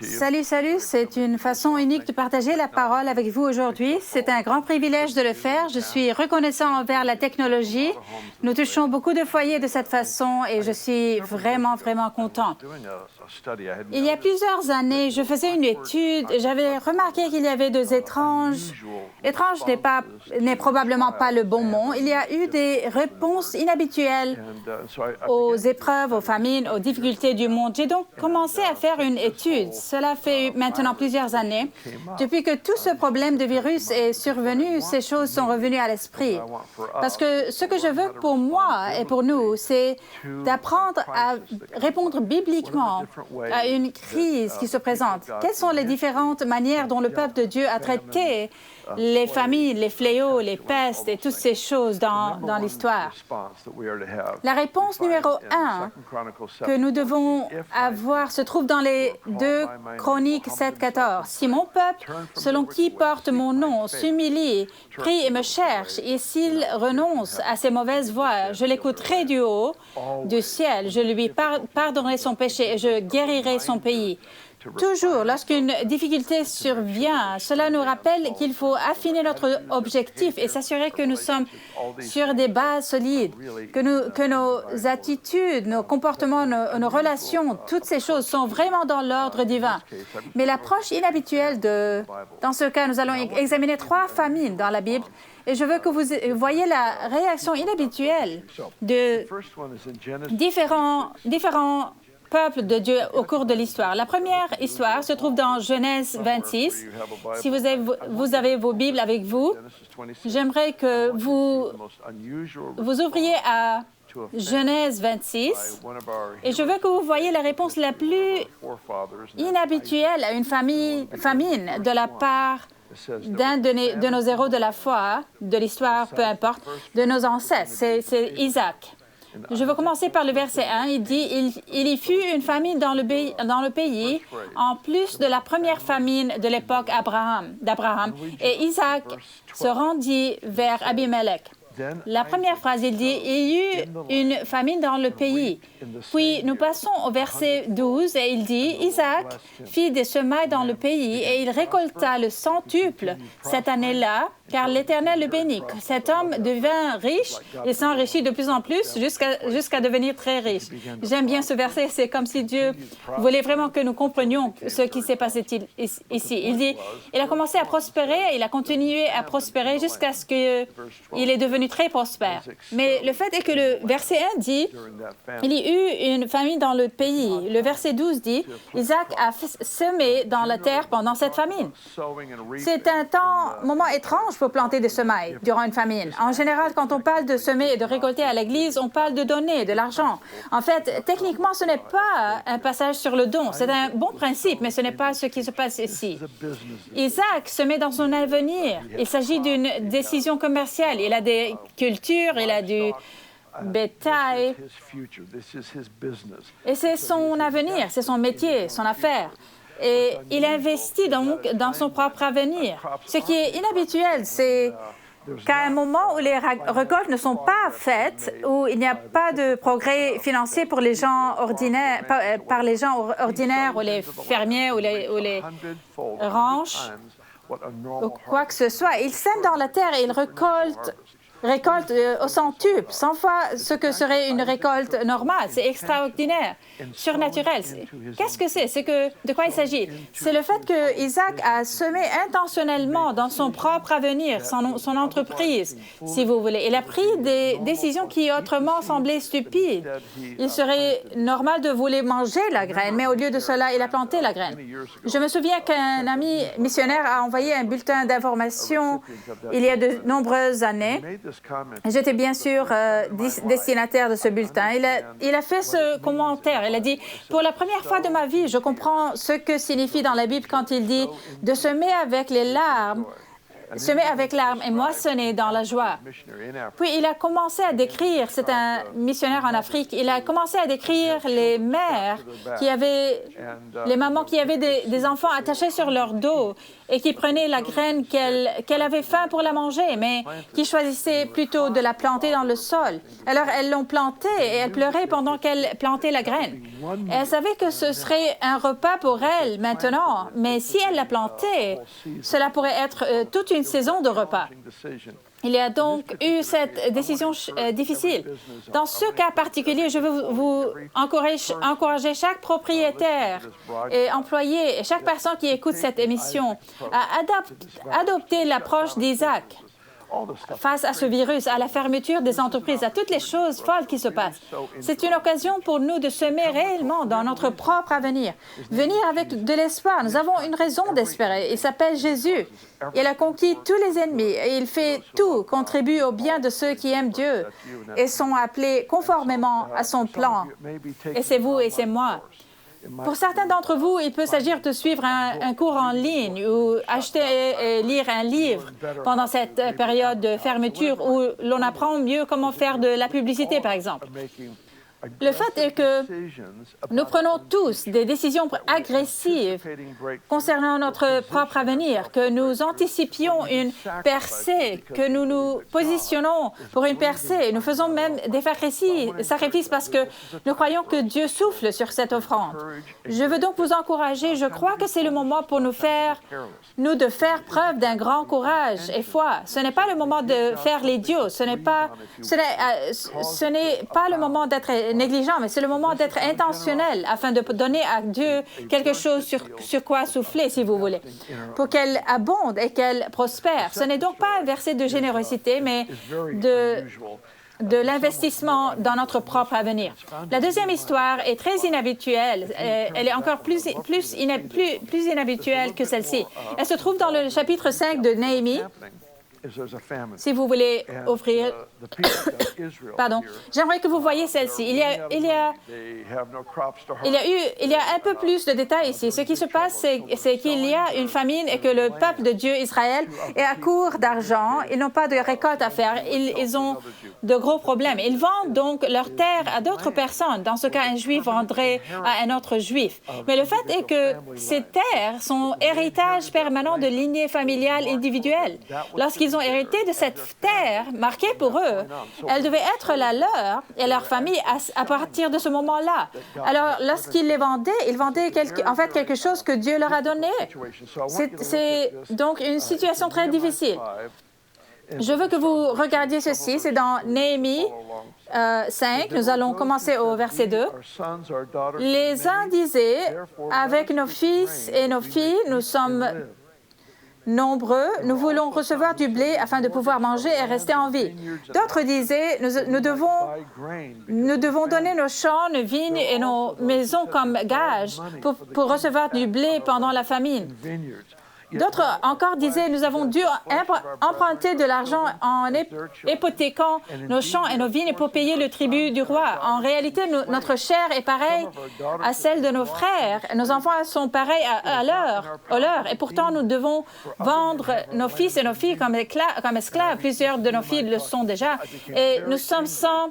Salut, salut, c'est une façon unique de partager la parole avec vous aujourd'hui. C'est un grand privilège de le faire. Je suis reconnaissant envers la technologie. Nous touchons beaucoup de foyers de cette façon et je suis vraiment, vraiment contente. Il y a plusieurs années, je faisais une étude et j'avais remarqué qu'il y avait deux étranges n'est probablement pas le bon mot. Il y a eu des réponses inhabituelles aux épreuves, aux famines, aux difficultés du monde. J'ai donc commencé à faire une étude. Cela fait maintenant plusieurs années. Depuis que tout ce problème de virus est survenu, ces choses sont revenues à l'esprit. Parce que ce que je veux pour moi et pour nous, c'est d'apprendre à répondre bibliquement à une crise qui se présente. Quelles sont les différentes manières dont le peuple de Dieu a traité les famines, les fléaux, les pestes et toutes ces choses dans l'histoire? La réponse numéro 1 que nous devons avoir se trouve dans les 2 Chroniques 7:14. « Si mon peuple, selon qui porte mon nom, s'humilie, prie et me cherche, et s'il renonce à ses mauvaises voies, je l'écouterai du haut du ciel, je lui pardonnerai son péché et je guérirai son pays. » Toujours, lorsqu'une difficulté survient, cela nous rappelle qu'il faut affiner notre objectif et s'assurer que nous sommes sur des bases solides, que nos attitudes, nos comportements, nos relations, toutes ces choses sont vraiment dans l'ordre divin. Mais l'approche inhabituelle dans ce cas, nous allons examiner 3 famines dans la Bible et je veux que vous voyez la réaction inhabituelle de différents peuple de Dieu au cours de l'histoire. La première histoire se trouve dans Genèse 26. Si vous avez vos Bibles avec vous, j'aimerais que vous ouvriez à Genèse 26 et je veux que vous voyez la réponse la plus inhabituelle à une famine de la part d'un de nos héros de la foi, de l'histoire, peu importe, de nos ancêtres. C'est Isaac. Je veux commencer par le verset 1. Il dit « Il y fut une famine dans le pays, en plus de la première famine de l'époque d'Abraham. Et Isaac se rendit vers Abimelech. » La première phrase, il dit « Il y eut une famine dans le pays. » Puis nous passons au verset 12 et il dit « Isaac fit des semailles dans le pays et il récolta le centuple cette année-là, car l'Éternel le bénit. Cet homme devint riche et s'enrichit de plus en plus jusqu'à devenir très riche. » J'aime bien ce verset, c'est comme si Dieu voulait vraiment que nous comprenions ce qui s'est passé ici. Il dit « Il a commencé à prospérer, il a continué à prospérer jusqu'à ce qu'il est devenu très prospère. » Mais le fait est que le verset 1 dit « Il y eut une famine dans le pays. » Le verset 12 dit « Isaac a semé dans la terre pendant cette famine. » C'est un moment étrange pour planter des semailles durant une famine. En général, quand on parle de semer et de récolter à l'Église, on parle de donner de l'argent. En fait, techniquement, ce n'est pas un passage sur le don. C'est un bon principe, mais ce n'est pas ce qui se passe ici. Isaac se met dans son avenir. Il s'agit d'une décision commerciale. Il a des cultures, il a du bétail. Et c'est son avenir, c'est son métier, son affaire. Et il investit donc dans son propre avenir. Ce qui est inhabituel, c'est qu'à un moment où les récoltes ne sont pas faites, où il n'y a pas de progrès financier pour les gens ordinaires, par les gens ordinaires ou les fermiers ou les ranches, ou quoi que ce soit, ils sèment dans la terre et ils récoltent au centuple, 100 fois ce que serait une récolte normale. C'est extraordinaire, surnaturel. Qu'est-ce que c'est? De quoi il s'agit? C'est le fait que Isaac a semé intentionnellement dans son propre avenir, son entreprise, si vous voulez. Il a pris des décisions qui autrement semblaient stupides. Il serait normal de vouloir manger la graine, mais au lieu de cela, il a planté la graine. Je me souviens qu'un ami missionnaire a envoyé un bulletin d'information il y a de nombreuses années. J'étais bien sûr destinataire de ce bulletin. Il a fait ce commentaire. Il a dit « Pour la première fois de ma vie, je comprends ce que signifie dans la Bible quand il dit de semer avec les larmes semer avec larmes et moissonner dans la joie. Puis il a commencé à décrire, c'est un missionnaire en Afrique, il a commencé à décrire les mères les mamans qui avaient des enfants attachés sur leur dos et qui prenaient la graine qu'elle avait faim pour la manger, mais qui choisissaient plutôt de la planter dans le sol. Alors elles l'ont plantée et elle pleurait pendant qu'elle plantait la graine. Et elle savait que ce serait un repas pour elle maintenant, mais si elle la plantait, cela pourrait être toute une saison de repas. Il y a donc eu cette décision difficile. Dans ce cas particulier, je veux vous encourager chaque propriétaire et employé et chaque personne qui écoute cette émission à adopter l'approche d'Isaac face à ce virus, à la fermeture des entreprises, à toutes les choses folles qui se passent. C'est une occasion pour nous de semer réellement dans notre propre avenir. Venir avec de l'espoir. Nous avons une raison d'espérer. Il s'appelle Jésus. Il a conquis tous les ennemis et il fait tout, contribue au bien de ceux qui aiment Dieu et sont appelés conformément à son plan. Et c'est vous et c'est moi. Pour certains d'entre vous, il peut s'agir de suivre un cours en ligne ou acheter et lire un livre pendant cette période de fermeture où l'on apprend mieux comment faire de la publicité, par exemple. Le fait est que nous prenons tous des décisions agressives concernant notre propre avenir, que nous anticipions une percée, que nous nous positionnons pour une percée. Nous faisons même des sacrifices parce que nous croyons que Dieu souffle sur cette offrande. Je veux donc vous encourager. Je crois que c'est le moment pour nous de faire preuve d'un grand courage et foi. Ce n'est pas le moment de faire l'idiot. Ce n'est pas le moment d'être négligent, mais c'est le moment d'être intentionnel afin de donner à Dieu quelque chose sur quoi souffler, si vous voulez, pour qu'elle abonde et qu'elle prospère. Ce n'est donc pas un verset de générosité, mais de l'investissement dans notre propre avenir. La deuxième histoire est très inhabituelle. Elle est encore plus inhabituelle que celle-ci. Elle se trouve dans le chapitre 5 de Néhémie. Si vous voulez ouvrir... Pardon. J'aimerais que vous voyiez celle-ci. Il y a un peu plus de détails ici. Ce qui se passe, c'est qu'il y a une famine et que le peuple de Dieu, Israël, est à court d'argent. Ils n'ont pas de récolte à faire. Ils ont de gros problèmes. Ils vendent donc leurs terres à d'autres personnes. Dans ce cas, un Juif vendrait à un autre Juif. Mais le fait est que ces terres sont héritage permanent de lignée familiale individuelle. Lorsqu'ils ont hérité de cette terre marquée pour eux, elle devait être la leur et leur famille à partir de ce moment-là. Alors, lorsqu'ils les vendaient, ils vendaient quelque chose que Dieu leur a donné. C'est donc une situation très difficile. Je veux que vous regardiez ceci. C'est dans Néhémie 5. Nous allons commencer au verset 2. Les uns disaient, avec nos fils et nos filles, nous sommes nombreux, nous voulons recevoir du blé afin de pouvoir manger et rester en vie. D'autres disaient, nous devons donner nos champs, nos vignes et nos maisons comme gage pour recevoir du blé pendant la famine. D'autres encore disaient, nous avons dû emprunter de l'argent en hypothéquant nos champs et nos vignes pour payer le tribut du roi. En réalité, notre chair est pareille à celle de nos frères. Nos enfants sont pareils à leur. Et pourtant, nous devons vendre nos fils et nos filles comme esclaves. Plusieurs de nos filles le sont déjà. Et nous sommes sans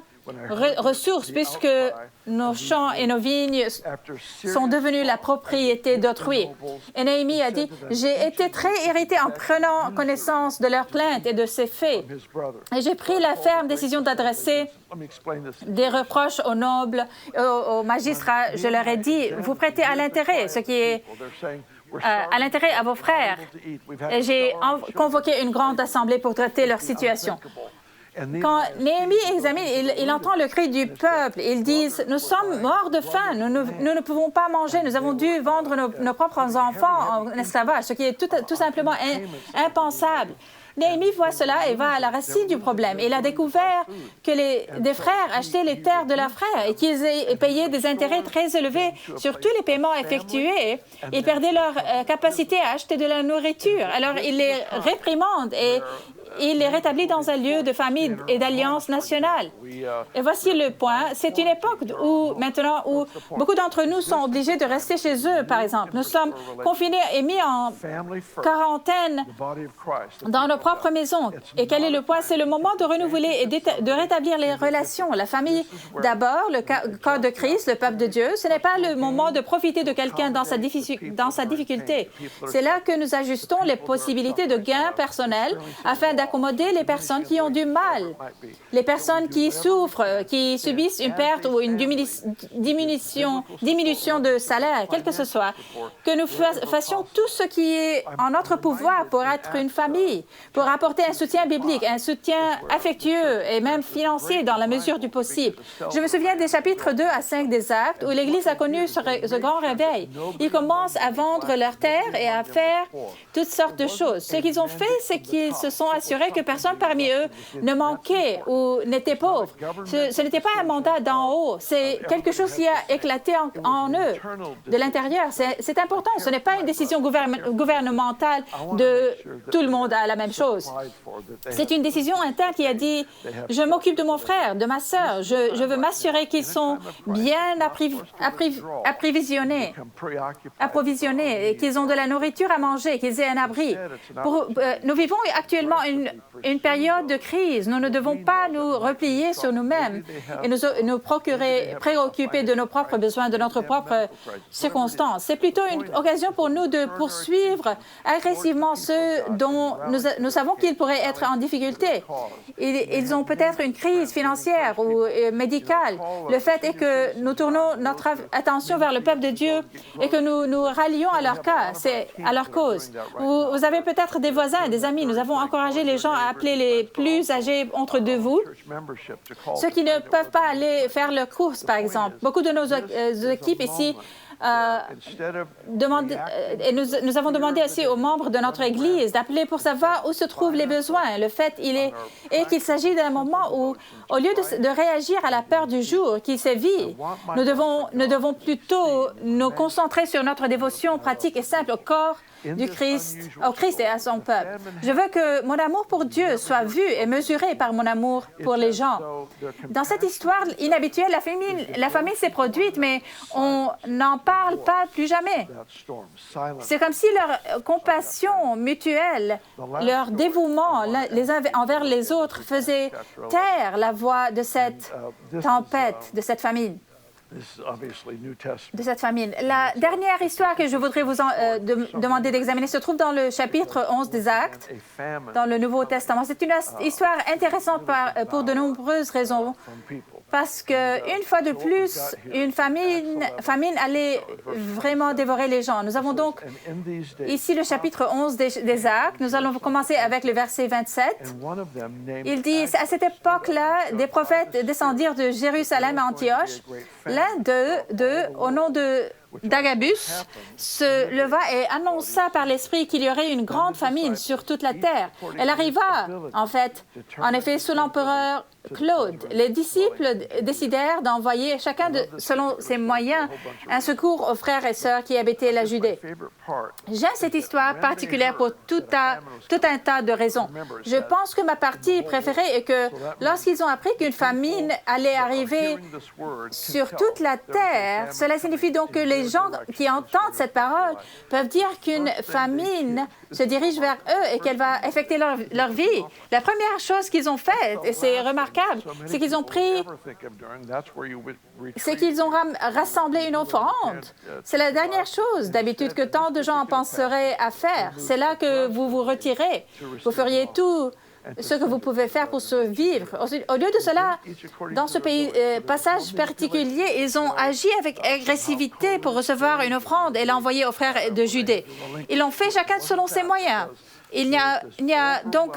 ressources puisque nos champs et nos vignes sont devenus la propriété d'autrui. Et Néhémie a dit, j'ai été très irrité en prenant connaissance de leurs plaintes et de ces faits. Et j'ai pris la ferme décision d'adresser des reproches aux nobles, aux magistrats. Je leur ai dit, vous prêtez à l'intérêt, ce qui est à l'intérêt à vos frères. Et j'ai convoqué une grande assemblée pour traiter leur situation. Quand Néhémie examine, il entend le cri du peuple. Ils disent, nous sommes morts de faim, nous ne pouvons pas manger, nous avons dû vendre nos propres enfants en esclavage, ce qui est tout simplement impensable. Néhémie voit cela et va à la racine du problème. Il a découvert que des frères achetaient les terres de leurs frères et qu'ils payaient des intérêts très élevés sur tous les paiements effectués. Ils perdaient leur capacité à acheter de la nourriture. Alors, il les réprimande et il les rétablit dans un lieu de famille et d'alliance nationale. Et voici le point. C'est une époque où beaucoup d'entre nous sont obligés de rester chez eux, par exemple. Nous sommes confinés et mis en quarantaine dans nos propres maisons. Et quel est le point? C'est le moment de renouveler et de rétablir les relations. La famille d'abord, le corps de Christ, le peuple de Dieu. Ce n'est pas le moment de profiter de quelqu'un dans sa difficulté. C'est là que nous ajustons les possibilités de gains personnels afin d'accommoder les personnes qui ont du mal, les personnes qui souffrent, qui subissent une perte ou une diminution de salaire, quel que ce soit, que nous fassions tout ce qui est en notre pouvoir pour être une famille, pour apporter un soutien biblique, un soutien affectueux et même financier dans la mesure du possible. Je me souviens des chapitres 2 à 5 des Actes où l'Église a connu ce grand réveil. Ils commencent à vendre leurs terres et à faire toutes sortes de choses. Ce qu'ils ont fait, c'est qu'ils se sont assurés que personne parmi eux ne manquait ou n'était pauvre. Ce n'était pas un mandat d'en haut, c'est quelque chose qui a éclaté en eux, de l'intérieur. C'est important. Ce n'est pas une décision gouvernementale de tout le monde à la même chose. C'est une décision interne qui a dit « Je m'occupe de mon frère, de ma sœur. Je veux m'assurer qu'ils sont bien approvisionnés et qu'ils ont de la nourriture à manger, qu'ils aient un abri. » Nous vivons actuellement une période de crise. Nous ne devons pas nous replier sur nous-mêmes et nous préoccuper de nos propres besoins, de notre propre circonstances. C'est plutôt une occasion pour nous de poursuivre agressivement ceux dont nous savons qu'ils pourraient être en difficulté. Ils ont peut-être une crise financière ou médicale. Le fait est que nous tournons notre attention vers le peuple de Dieu et que nous nous rallions à leur cas, à leur cause. Vous avez peut-être des voisins, des amis. Nous avons encouragé les gens à appeler les plus âgés entre vous, ceux qui ne peuvent pas aller faire leurs courses, par exemple. Beaucoup de nos équipes ici nous avons demandé aussi aux membres de notre Église d'appeler pour savoir où se trouvent les besoins. Le fait est qu'il s'agit d'un moment où, au lieu de réagir à la peur du jour qui sévit, nous devons plutôt nous concentrer sur notre dévotion pratique et simple au corps au Christ et à son peuple. Je veux que mon amour pour Dieu soit vu et mesuré par mon amour pour les gens. Dans cette histoire inhabituelle, la famine s'est produite, mais on n'en parle pas plus jamais. C'est comme si leur compassion mutuelle, leur dévouement les uns envers les autres faisait taire la voix de cette tempête, de cette famine. La dernière histoire que je voudrais vous demander d'examiner se trouve dans le chapitre 11 des Actes, dans le Nouveau Testament. C'est une histoire intéressante pour de nombreuses raisons. Parce qu'une fois de plus, une famine allait vraiment dévorer les gens. Nous avons donc ici le chapitre 11 des Actes. Nous allons commencer avec le verset 27. Il dit, à cette époque-là, des prophètes descendirent de Jérusalem à Antioche. L'un d'eux, au nom d'Agabus, se leva et annonça par l'Esprit qu'il y aurait une grande famine sur toute la terre. Elle arriva, en effet, sous l'empereur Claude. Les disciples décidèrent d'envoyer, chacun selon ses moyens, un secours aux frères et sœurs qui habitaient la Judée. J'aime cette histoire particulière pour tout un tas de raisons. Je pense que ma partie préférée est que lorsqu'ils ont appris qu'une famine allait arriver sur toute la terre, cela signifie donc que les gens qui entendent cette parole peuvent dire qu'une famine se dirige vers eux et qu'elle va affecter leur vie. La première chose qu'ils ont faite, et c'est remarquable, c'est qu'ils ont rassemblé une offrande. C'est la dernière chose, d'habitude, que tant de gens penseraient à faire. C'est là que vous vous retirez. Vous feriez tout ce que vous pouvez faire pour survivre. Au lieu de cela, dans ce passage particulier, ils ont agi avec agressivité pour recevoir une offrande et l'envoyer aux frères de Judée. Ils l'ont fait chacun selon ses moyens. Il n'y a donc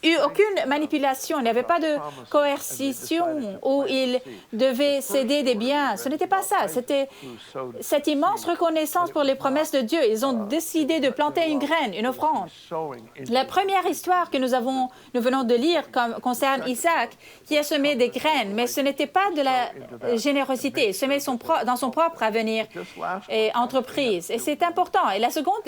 eu aucune manipulation, il n'y avait pas de coercition où ils devaient céder des biens. Ce n'était pas ça, c'était cette immense reconnaissance pour les promesses de Dieu. Ils ont décidé de planter une graine, une offrande. La première histoire que nous venons de lire concerne Isaac, qui a semé des graines, mais ce n'était pas de la générosité, il semait dans son propre avenir et entreprise. Et c'est important. Et la seconde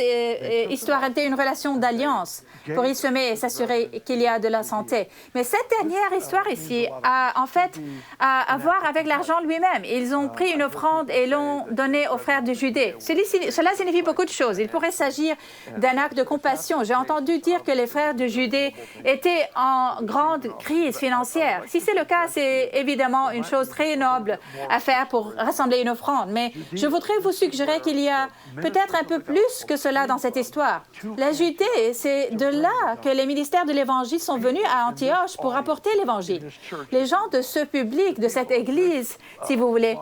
histoire était une relation d'alliance pour y semer et s'assurer qu'il qu'il y a de la santé. Mais cette dernière histoire ici a en fait à voir avec l'argent lui-même. Ils ont pris une offrande et l'ont donnée aux frères de Judée. Cela signifie beaucoup de choses. Il pourrait s'agir d'un acte de compassion. J'ai entendu dire que les frères de Judée étaient en grande crise financière. Si c'est le cas, c'est évidemment une chose très noble à faire pour rassembler une offrande. Mais je voudrais vous suggérer qu'il y a peut-être un peu plus que cela dans cette histoire. La Judée, c'est de là que les ministères de l'Évangile sont venus à Antioche pour apporter l'Évangile. Les gens de ce public, de cette Église, si vous voulez,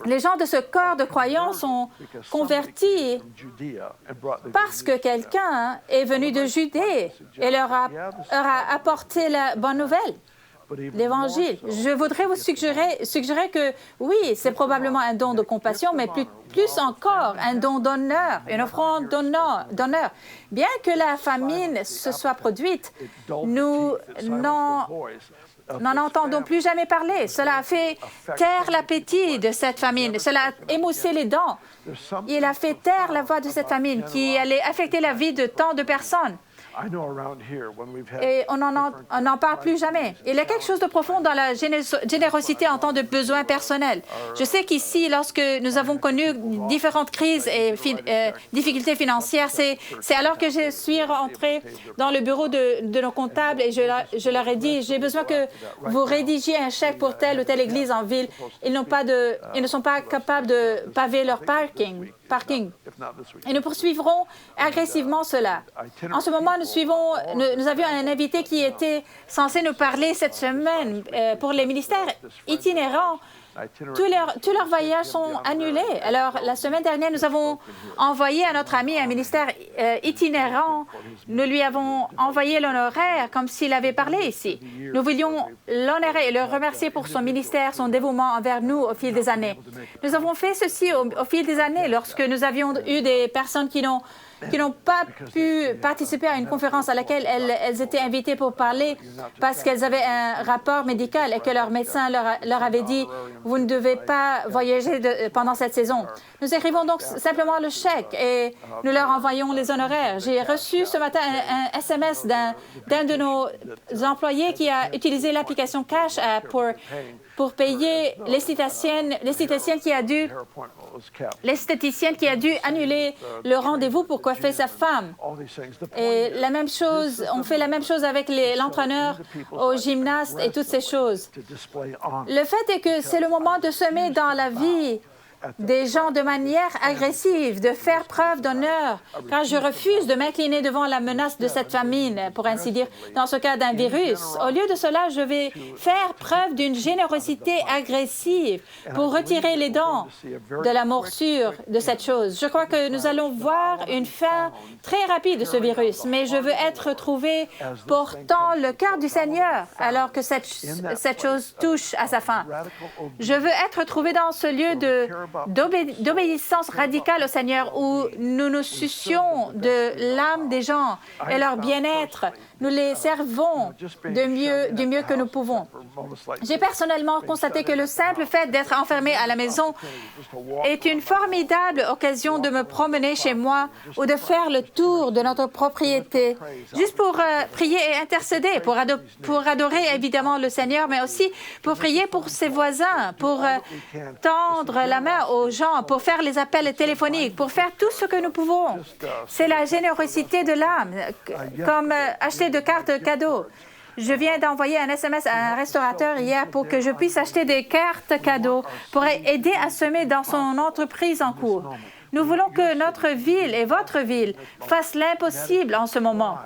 les gens de ce corps de croyants sont convertis parce que quelqu'un est venu de Judée et leur a apporté la bonne nouvelle. L'Évangile. Je voudrais vous suggérer que oui, c'est probablement un don de compassion, mais plus encore un don d'honneur, une offrande d'honneur. Bien que la famine se soit produite, nous n'en entendons plus jamais parler. Cela a fait taire l'appétit de cette famine. Cela a émoussé les dents. Il a fait taire la voix de cette famine qui allait affecter la vie de tant de personnes. Et on n'en parle plus jamais. Il y a quelque chose de profond dans la générosité en temps de besoin personnel. Je sais qu'ici, lorsque nous avons connu différentes crises et difficultés financières, c'est alors que je suis rentrée dans le bureau de nos comptables et je leur ai dit, j'ai besoin que vous rédigiez un chèque pour telle ou telle église en ville. Ils ne sont pas capables de paver leur parking. Et nous poursuivrons agressivement cela. En ce moment, nous avions un invité qui était censé nous parler cette semaine pour les ministères itinérants. Tous leurs voyages sont annulés. Alors, la semaine dernière, nous avons envoyé à notre ami un ministère itinérant. Nous lui avons envoyé l'honoraire comme s'il avait parlé ici. Nous voulions l'honorer et le remercier pour son ministère, son dévouement envers nous au fil des années. Nous avons fait ceci au fil des années lorsque nous avions eu des personnes qui n'ont pas pu participer à une conférence à laquelle elles étaient invitées pour parler parce qu'elles avaient un rapport médical et que leur médecin leur avait dit « Vous ne devez pas voyager pendant cette saison ». Nous écrivons donc simplement le chèque et nous leur envoyons les honoraires. J'ai reçu ce matin un SMS d'un de nos employés qui a utilisé l'application Cash pour payer l'esthéticienne qui a dû annuler le rendez-vous pour coiffer sa femme. Et on fait la même chose avec l'entraîneur au gymnaste et toutes ces choses. Le fait est que c'est le moment de semer dans la vie des gens de manière agressive, de faire preuve d'honneur, car je refuse de m'incliner devant la menace de cette famine, pour ainsi dire, dans ce cas d'un virus. Au lieu de cela, je vais faire preuve d'une générosité agressive pour retirer les dents de la morsure de cette chose. Je crois que nous allons voir une fin très rapide de ce virus, mais je veux être trouvé portant le cœur du Seigneur alors que cette chose touche à sa fin. Je veux être trouvé dans ce lieu d'obéissance radicale au Seigneur où nous nous soucions de l'âme des gens et leur bien-être. Nous les servons du mieux que nous pouvons. J'ai personnellement constaté que le simple fait d'être enfermé à la maison est une formidable occasion de me promener chez moi ou de faire le tour de notre propriété, juste pour prier et intercéder, pour adorer évidemment le Seigneur, mais aussi pour prier pour ses voisins, pour tendre la main aux gens, pour faire les appels téléphoniques, pour faire tout ce que nous pouvons. C'est la générosité de l'âme, comme acheter de cartes cadeaux. Je viens d'envoyer un SMS à un restaurateur hier pour que je puisse acheter des cartes cadeaux pour aider à semer dans son entreprise en cours. Nous voulons que notre ville et votre ville fassent l'impossible en ce moment.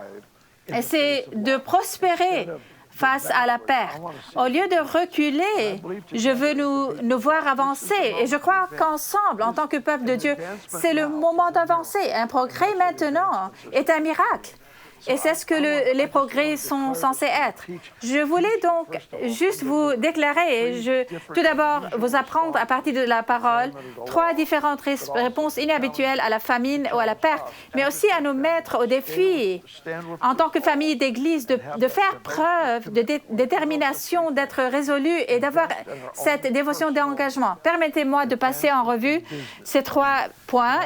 Et c'est de prospérer face à la perte. Au lieu de reculer, je veux nous voir avancer. Et je crois qu'ensemble, en tant que peuple de Dieu, c'est le moment d'avancer. Un progrès maintenant est un miracle. Et c'est ce que les progrès sont censés être. Je voulais donc juste vous déclarer, et tout d'abord vous apprendre à partir de la parole 3 différentes réponses inhabituelles à la famine ou à la perte, mais aussi à nous mettre au défi, en tant que famille d'Église, de faire preuve de détermination, d'être résolu et d'avoir cette dévotion d'engagement. Permettez-moi de passer en revue ces 3 points.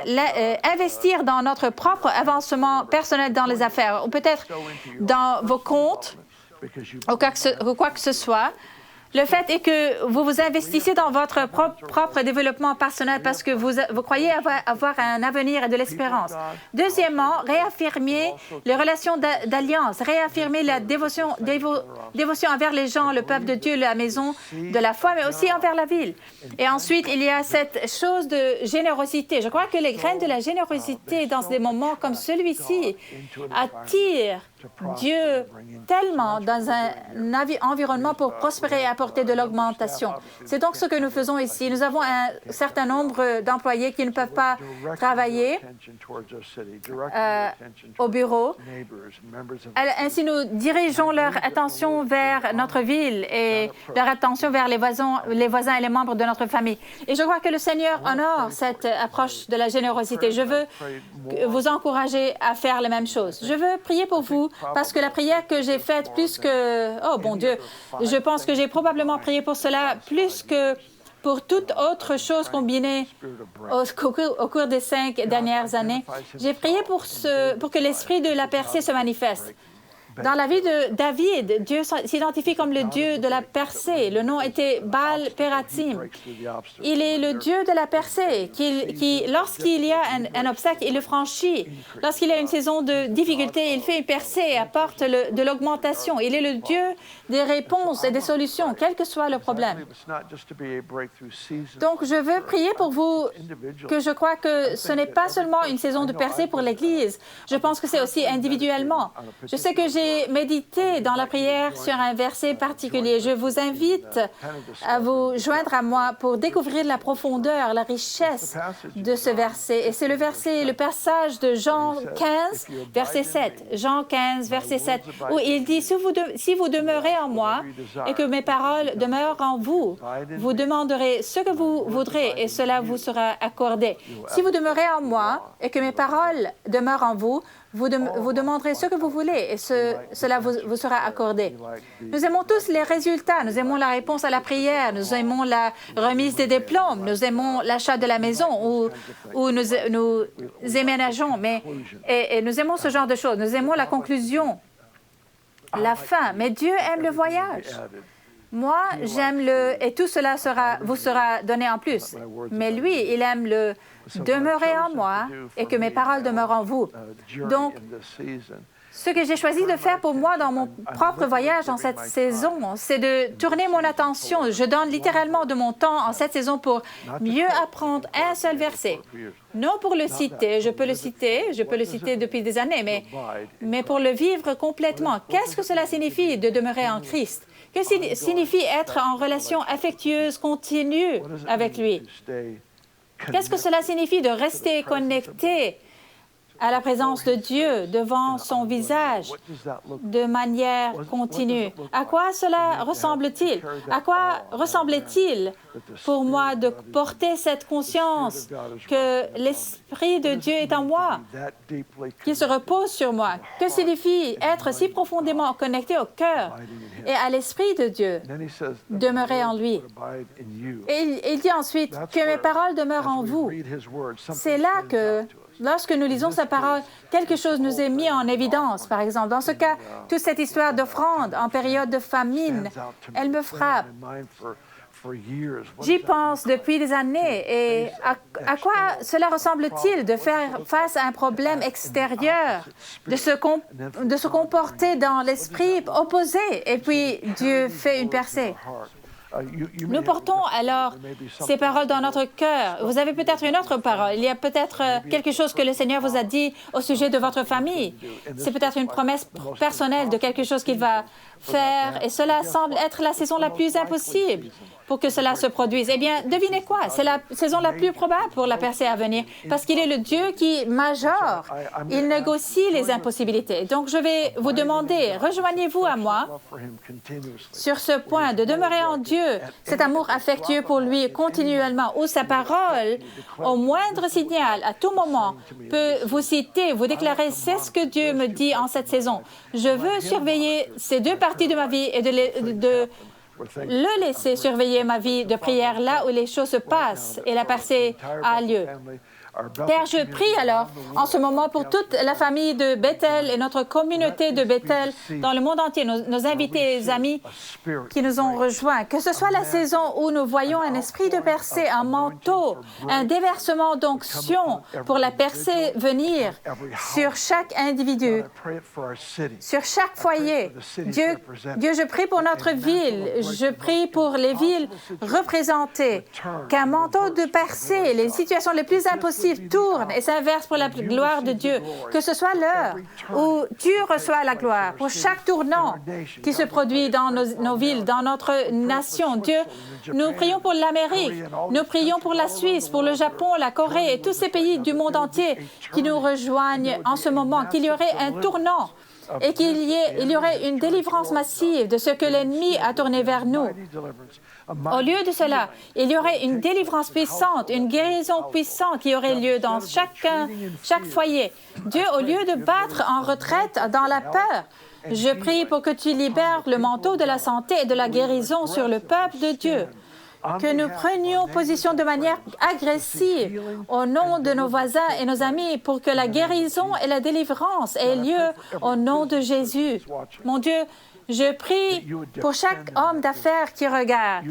Investir dans notre propre avancement personnel dans les affaires. peut-être dans vos comptes ou quoi que ce soit. Le fait est que vous vous investissez dans votre propre développement personnel parce que vous croyez avoir un avenir et de l'espérance. Deuxièmement, réaffirmer les relations d'alliance, réaffirmer la dévotion envers les gens, le peuple de Dieu, la maison de la foi, mais aussi envers la ville. Et ensuite, il y a cette chose de générosité. Je crois que les graines de la générosité dans des moments comme celui-ci attirent Dieu tellement dans un environnement pour prospérer et apporter de l'augmentation. C'est donc ce que nous faisons ici. Nous avons un certain nombre d'employés qui ne peuvent pas travailler au bureau. Ainsi, nous dirigeons leur attention vers notre ville et leur attention vers les voisins et les membres de notre famille. Et je crois que le Seigneur honore cette approche de la générosité. Je veux vous encourager à faire la même chose. Je veux prier pour vous parce que la prière que j'ai faite plus que... Oh, bon Dieu, je pense que j'ai probablement prié pour cela plus que pour toute autre chose combinée au cours des 5 dernières années. J'ai prié pour que l'esprit de la percée se manifeste. Dans la vie de David, Dieu s'identifie comme le Dieu de la percée. Le nom était Baal Pératim. Il est le Dieu de la percée qui lorsqu'il y a un obstacle, il le franchit. Lorsqu'il y a une saison de difficulté, il fait une percée et apporte de l'augmentation. Il est le Dieu des réponses et des solutions, quel que soit le problème. Donc, je veux prier pour vous que je crois que ce n'est pas seulement une saison de percée pour l'Église. Je pense que c'est aussi individuellement. Je sais que j'ai médité dans la prière sur un verset particulier. Je vous invite à vous joindre à moi pour découvrir la profondeur, la richesse de ce verset. Et c'est le passage de Jean 15, verset 7. Jean 15, verset 7, où il dit, si vous demeurez en moi et que mes paroles demeurent en vous, vous demanderez ce que vous voudrez et cela vous sera accordé. Si vous demeurez en moi et que mes paroles demeurent en vous, vous demanderez ce que vous voulez et cela vous sera accordé. Nous aimons tous les résultats. Nous aimons la réponse à la prière. Nous aimons la remise des diplômes. Nous aimons l'achat de la maison où nous éménageons. Et nous aimons ce genre de choses. Nous aimons la conclusion, la fin. Mais Dieu aime le voyage. Moi, j'aime et tout cela vous sera donné en plus. Mais lui, il aime le demeurer en moi et que mes paroles demeurent en vous. Donc, ce que j'ai choisi de faire pour moi dans mon propre voyage en cette saison, c'est de tourner mon attention. Je donne littéralement de mon temps en cette saison pour mieux apprendre un seul verset. Non pour le citer, je peux le citer depuis des années, mais pour le vivre complètement. Qu'est-ce que cela signifie de demeurer en Christ? Que signifie être en relation affectueuse continue avec lui? Qu'est-ce que cela signifie de rester connecté à la présence de Dieu devant son visage de manière continue? À quoi cela ressemble-t-il? À quoi ressemblait-il pour moi de porter cette conscience que l'Esprit de Dieu est en moi, qu'il se repose sur moi? Que signifie être si profondément connecté au cœur et à l'Esprit de Dieu, demeurer en lui? Et il dit ensuite que mes paroles demeurent en vous. C'est là que lorsque nous lisons sa parole, quelque chose nous est mis en évidence. Par exemple, dans ce cas, toute cette histoire d'offrande en période de famine, elle me frappe. J'y pense depuis des années. Et à quoi cela ressemble-t-il de faire face à un problème extérieur, de se comporter dans l'esprit opposé, et puis Dieu fait une percée? Nous portons alors ces paroles dans notre cœur. Vous avez peut-être une autre parole. Il y a peut-être quelque chose que le Seigneur vous a dit au sujet de votre famille. C'est peut-être une promesse personnelle de quelque chose qu'il va faire, et cela semble être la saison la plus impossible pour que cela se produise. Eh bien, devinez quoi? C'est la saison la plus probable pour la percée à venir, parce qu'il est le Dieu qui majore. Il négocie les impossibilités. Donc, je vais vous demander, rejoignez-vous à moi sur ce point, de demeurer en Dieu, cet amour affectueux pour lui continuellement, où sa parole, au moindre signal, à tout moment, peut vous citer, vous déclarer, c'est ce que Dieu me dit en cette saison. Je veux surveiller ces deux parties de ma vie et de le laisser surveiller ma vie de prière là où les choses se passent et la percée a lieu. Père, je prie alors en ce moment pour toute la famille de Bethel et notre communauté de Bethel dans le monde entier, nos invités et amis qui nous ont rejoints. Que ce soit la saison où nous voyons un esprit de percée, un manteau, un déversement d'onction pour la percée venir sur chaque individu, sur chaque foyer. Dieu, je prie pour notre ville, je prie pour les villes représentées, qu'un manteau de percée, les situations les plus impossibles tournent et s'inversent pour la gloire de Dieu. Que ce soit l'heure où Dieu reçoit la gloire, pour chaque tournant qui se produit dans nos villes, dans notre nation. Dieu, nous prions pour l'Amérique, nous prions pour la Suisse, pour le Japon, la Corée et tous ces pays du monde entier qui nous rejoignent en ce moment, qu'il y aurait un tournant et qu'il y aurait une délivrance massive de ce que l'ennemi a tourné vers nous. Au lieu de cela, il y aurait une délivrance puissante, une guérison puissante qui aurait lieu dans chaque foyer. Dieu, au lieu de battre en retraite dans la peur, je prie pour que tu libères le manteau de la santé et de la guérison sur le peuple de Dieu. Que nous prenions position de manière agressive au nom de nos voisins et nos amis pour que la guérison et la délivrance aient lieu au nom de Jésus. Mon Dieu, je prie pour chaque homme d'affaires qui regarde,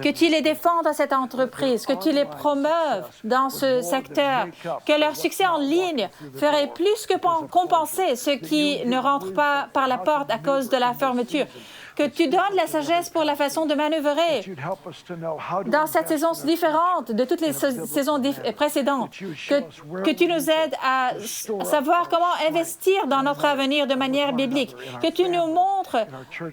que tu les défends dans cette entreprise, que tu les promeuves dans ce secteur, que leur succès en ligne ferait plus que compenser ceux qui ne rentrent pas par la porte à cause de la fermeture. Que tu donnes la sagesse pour la façon de manœuvrer dans cette saison différente de toutes les saisons précédentes. Que tu nous aides à savoir comment investir dans notre avenir de manière biblique. Que tu nous montres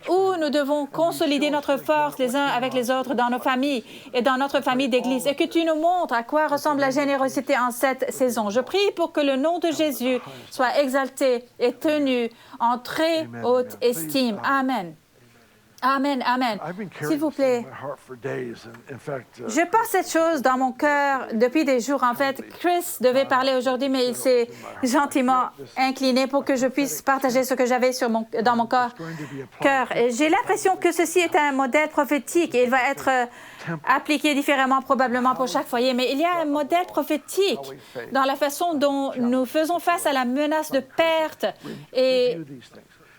où nous devons consolider notre force les uns avec les autres dans nos familles et dans notre famille d'Église. Et que tu nous montres à quoi ressemble la générosité en cette saison. Je prie pour que le nom de Jésus soit exalté et tenu en très haute estime. Amen. Amen, amen. S'il vous plaît, je porte cette chose dans mon cœur depuis des jours. En fait, Chris devait parler aujourd'hui, mais il s'est gentiment incliné pour que je puisse partager ce que j'avais dans mon cœur. J'ai l'impression que ceci est un modèle prophétique et il va être appliqué différemment probablement pour chaque foyer, mais il y a un modèle prophétique dans la façon dont nous faisons face à la menace de perte et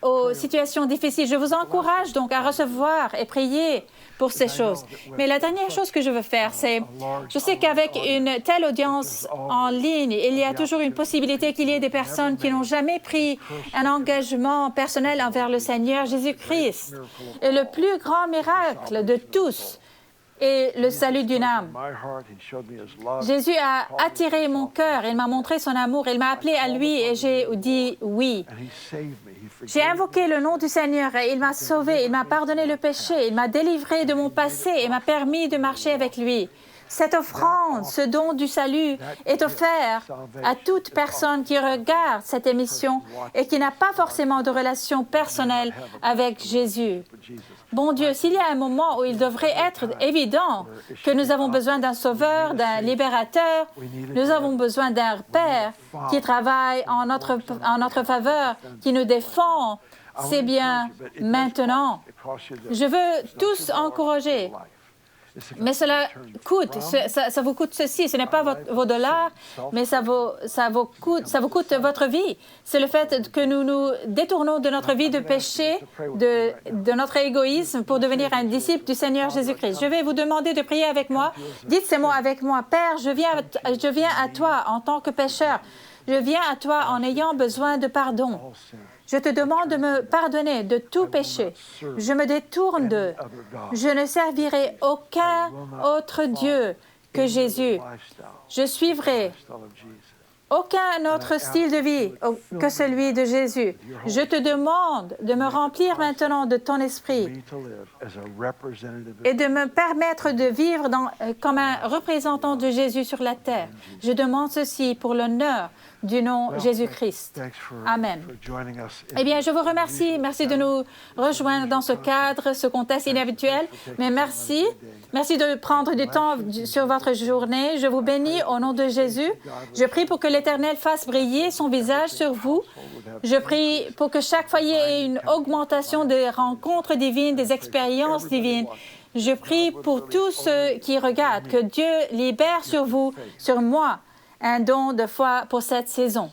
aux situations difficiles. Je vous encourage donc à recevoir et prier pour ces choses. Mais la dernière chose que je veux faire, c'est, je sais qu'avec une telle audience en ligne, il y a toujours une possibilité qu'il y ait des personnes qui n'ont jamais pris un engagement personnel envers le Seigneur Jésus-Christ. Et le plus grand miracle de tous est le salut d'une âme. Jésus a attiré mon cœur, il m'a montré son amour, il m'a appelé à lui et j'ai dit oui. J'ai invoqué le nom du Seigneur et il m'a sauvé, il m'a pardonné le péché, il m'a délivré de mon passé et m'a permis de marcher avec lui. Cette offrande, ce don du salut est offert à toute personne qui regarde cette émission et qui n'a pas forcément de relation personnelle avec Jésus. Bon Dieu, s'il y a un moment où il devrait être évident que nous avons besoin d'un sauveur, d'un libérateur, nous avons besoin d'un Père qui travaille en notre faveur, qui nous défend, c'est bien maintenant. Je veux tous encourager. Mais cela coûte, ça vous coûte ceci. Ce n'est pas vos dollars, mais ça vous coûte votre vie. C'est le fait que nous nous détournons de notre vie de péché, de notre égoïsme pour devenir un disciple du Seigneur Jésus-Christ. Je vais vous demander de prier avec moi. Dites ces mots avec moi. Père, je viens à toi en tant que pécheur. Je viens à toi en ayant besoin de pardon. Je te demande de me pardonner de tout péché. Je me détourne d'eux. Je ne servirai aucun autre Dieu que Jésus. Je suivrai aucun autre style de vie que celui de Jésus. Je te demande de me remplir maintenant de ton esprit et de me permettre de vivre comme un représentant de Jésus sur la terre. Je demande ceci pour l'honneur du nom Jésus-Christ. Amen. Eh bien, je vous remercie. Merci de nous rejoindre dans ce cadre, ce contexte inhabituel. Mais merci. Merci de prendre du temps sur votre journée. Je vous bénis au nom de Jésus. Je prie pour que l'Éternel fasse briller son visage sur vous. Je prie pour que chaque foyer ait une augmentation des rencontres divines, des expériences divines. Je prie pour tous ceux qui regardent, que Dieu libère sur vous, sur moi, un don de foi pour cette saison.